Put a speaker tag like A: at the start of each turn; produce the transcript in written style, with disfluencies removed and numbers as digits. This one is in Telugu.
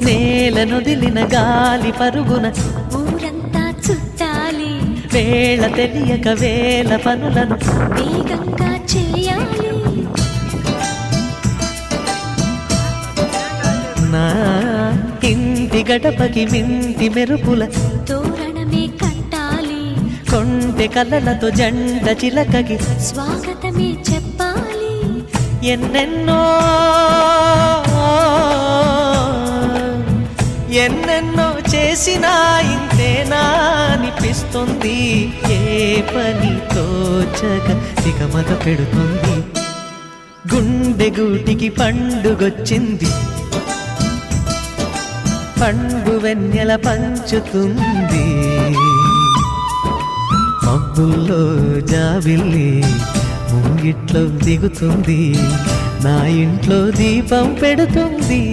A: నేలనొదిలిన గాలి పరుగున
B: ఊరంతా చుట్టాలి,
A: వేళ తెలియక వేల పనులను
B: వేగంగా చేయాలి.
A: నా ఇంటి గడపకి మింటి మెరుపుల
B: తోరణమే కట్టాలి,
A: కొంటె కలలతో జంట చిలకకి
B: స్వాగతమే చెప్పాలి.
A: ఎన్నెన్నో ఎన్నెన్నో చేసినా ఇంతేనా అనిపిస్తుంది. ఏ పని తోచక దిగమగ పెడుతుంది. గుండె గూటికి పండుగొచ్చింది, పండు వెన్నెల పంచుతుంది. మబ్బుల్లో జాబిల్లి ముంగిట్లో దిగుతుంది, నా ఇంట్లో దీపం పెడుతుంది.